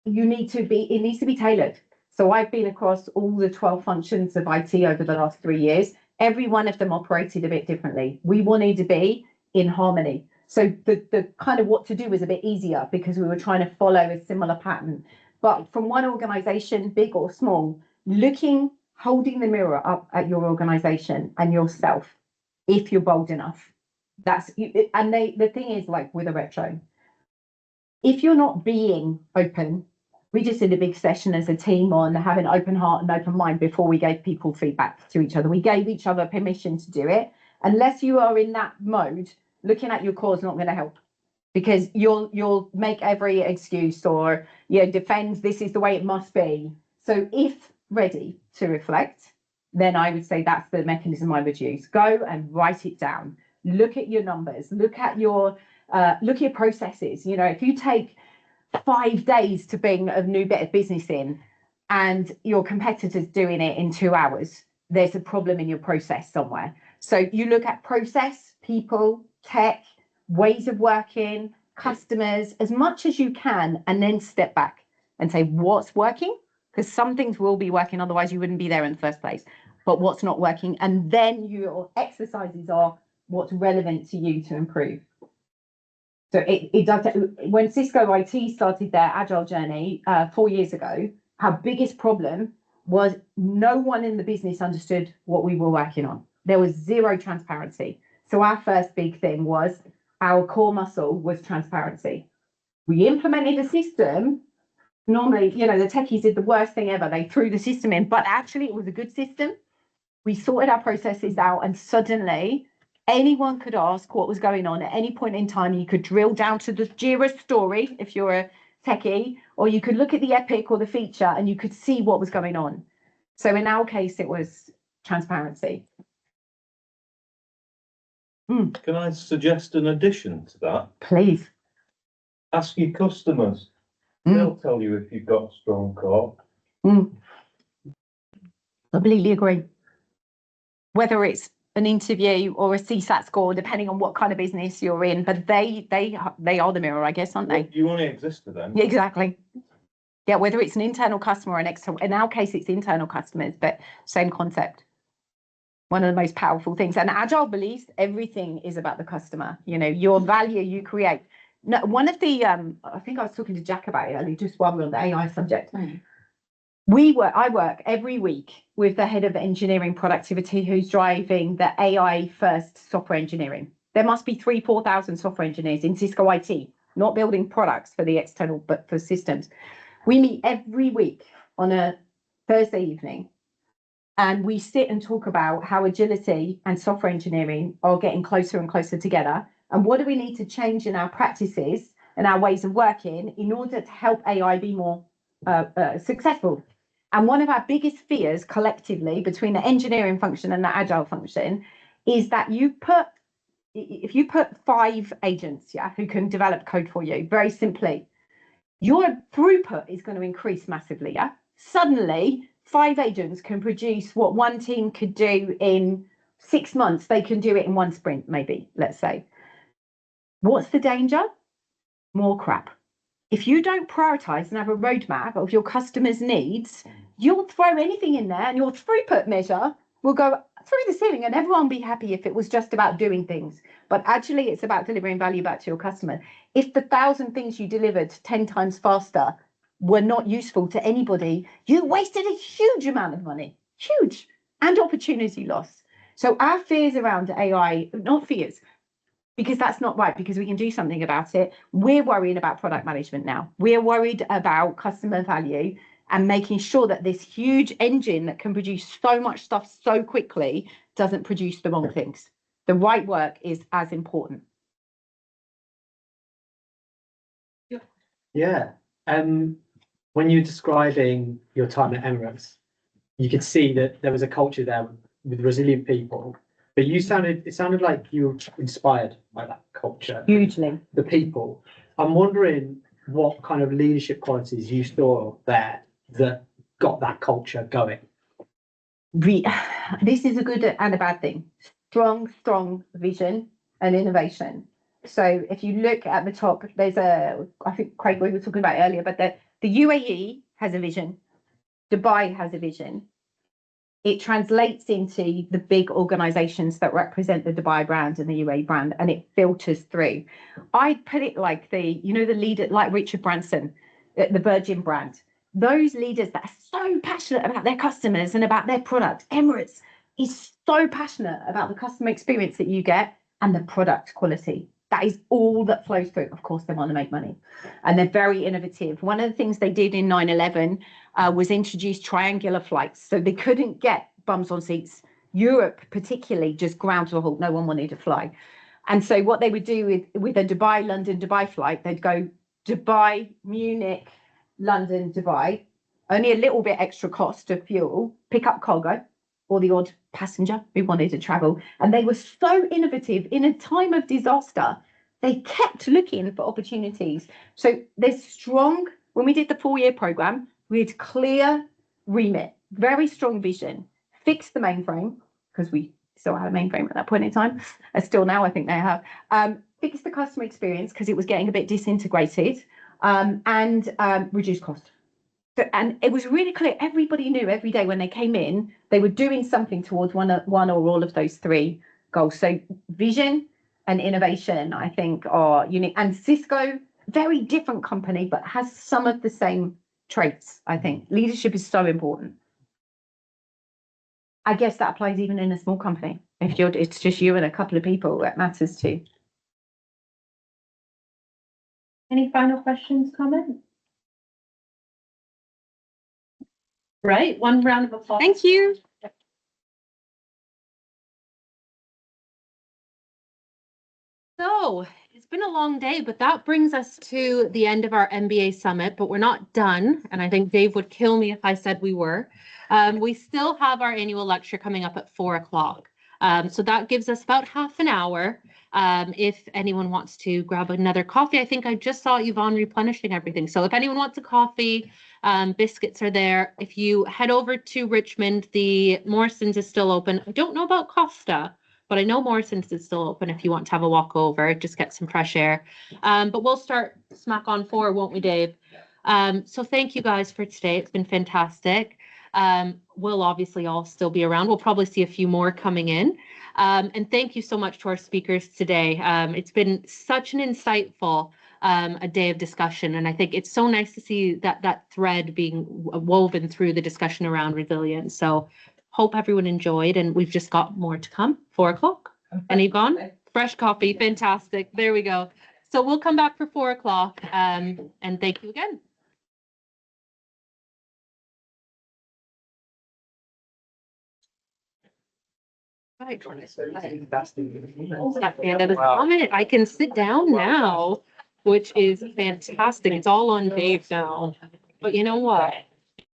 it needs to be tailored. So I've been across all the 12 functions of IT over the last 3 years. Every one of them operated a bit differently. We wanted to be in harmony. So the kind of what to do was a bit easier because we were trying to follow a similar pattern. But from one organization, big or small, holding the mirror up at your organization and yourself, if you're bold enough. The thing is, like with a retro, if you're not being open We just did a big session as a team on having an open heart and open mind before we gave people feedback to each other. We gave each other permission to do it. Unless you are in that mode, looking at your core is not going to help, because you'll make every excuse or defend this is the way it must be. So if ready to reflect, then I would say that's the mechanism I would use. Go and write it down. Look at your numbers. Look at your processes. If you take 5 days to bring a new bit of business in and your competitor's doing it in 2 hours, there's a problem in your process somewhere. So you look at process, people, tech, ways of working, customers, as much as you can, and then step back and say what's working, because some things will be working, otherwise you wouldn't be there in the first place, but what's not working, and then your exercises are what's relevant to you to improve. So it does. When Cisco IT started their Agile journey 4 years ago, our biggest problem was no one in the business understood what we were working on. There was zero transparency. So our first big thing was our core muscle was transparency. We implemented a system. Normally, the techies did the worst thing ever. They threw the system in, but actually it was a good system. We sorted our processes out, and suddenly anyone could ask what was going on at any point in time. You could drill down to the Jira story if you're a techie, or you could look at the epic or the feature and you could see what was going on. So in our case, it was transparency. Can I suggest an addition to that? Please. Ask your customers. They'll tell you if you've got a strong core. Completely agree. Whether it's an interview or a CSAT score, depending on what kind of business you're in, but they are the mirror, I guess, aren't they? You only exist to them. Yeah, exactly. Yeah, whether it's an internal customer or an external, in our case, it's internal customers, but same concept. One of the most powerful things. And Agile believes everything is about the customer. Your value you create. No, one of the, I think I was talking to Jack about it earlier, just while we're on the AI subject. I work every week with the head of engineering productivity, who's driving the AI first software engineering. There must be 4,000 software engineers in Cisco IT, not building products for the external, but for systems. We meet every week on a Thursday evening, and we sit and talk about how agility and software engineering are getting closer and closer together. And what do we need to change in our practices and our ways of working in order to help AI be more successful? And one of our biggest fears collectively between the engineering function and the Agile function is that if you put 5 agents, who can develop code for you, very simply, your throughput is going to increase massively. Suddenly 5 agents can produce what one team could do in 6 months. They can do it in 1 sprint, maybe, let's say. What's the danger? More crap. If you don't prioritize and have a roadmap of your customers' needs, you'll throw anything in there and your throughput measure will go through the ceiling, and everyone will be happy if it was just about doing things. But actually, it's about delivering value back to your customer. If the 1,000 things you delivered 10 times faster were not useful to anybody, you wasted a huge amount of money, huge, and opportunity loss. So our fears around AI, not fears, because that's not right, because we can do something about it. We're worrying about product management now. We're worried about customer value and making sure that this huge engine that can produce so much stuff so quickly doesn't produce the wrong things. The right work is as important. Yeah. When you're describing your time at Emirates, you could see that there was a culture there with resilient people. But it sounded like you were inspired by that culture. Hugely. The people. I'm wondering what kind of leadership qualities you saw there that got that culture going. This is a good and a bad thing. Strong vision and innovation. So if you look at the top, I think Craig, we were talking about it earlier, but the UAE has a vision. Dubai has a vision. It translates into the big organizations that represent the Dubai brand and the UAE brand, and it filters through. I'd put it like the leader, like Richard Branson, the Virgin brand. Those leaders that are so passionate about their customers and about their product. Emirates is so passionate about the customer experience that you get and the product quality. That is all that flows through. Of course, they want to make money, and they're very innovative. One of the things they did in 9/11 was introduce triangular flights, so they couldn't get bums on seats. Europe, particularly, just ground to a halt. No one wanted to fly, and so what they would do with a Dubai, London, Dubai flight, they'd go Dubai, Munich, London, Dubai. Only a little bit extra cost of fuel. Pick up cargo or the odd passenger who wanted to travel. And they were so innovative in a time of disaster. They kept looking for opportunities. So there's strong, when we did the 4-year program, we had clear remit, very strong vision, fixed the mainframe, because we still had a mainframe at that point in time. Still now, I think they have. Fixed the customer experience because it was getting a bit disintegrated, and reduced cost. And it was really clear. Everybody knew every day when they came in, they were doing something towards one or all of those 3 goals. So vision and innovation, I think, are unique. And Cisco, very different company, but has some of the same traits, I think. Leadership is so important. I guess that applies even in a small company. If it's just you and a couple of people, that matters too. Any final questions, comments? Right, one round of applause. Thank you. So it's been a long day, but that brings us to the end of our MBA summit, but we're not done. And I think Dave would kill me if I said we were. We still have our annual lecture coming up at 4 o'clock. So that gives us about half an hour. If anyone wants to grab another coffee, I think I just saw Yvonne replenishing everything. So if anyone wants a coffee, biscuits are there. If you head over to Richmond, the Morrison's is still open. I don't know about Costa, but I know Morrison's is still open if you want to have a walk over, just get some fresh air. But we'll start smack on 4, won't we, Dave? So thank you guys for today. It's been fantastic. We'll obviously all still be around. We'll probably see a few more coming in. And thank you so much to our speakers today. It's been such an insightful a day of discussion. And I think it's so nice to see that thread being woven through the discussion around resilience. So hope everyone enjoyed, and we've just got more to come. 4 o'clock. And Yvonne, fresh coffee. Fantastic. There we go. So we'll come back for 4 o'clock. And thank you again. Right. That's the. At the end of the summit, I can sit down now, which is fantastic. It's all on Dave now. But you know what?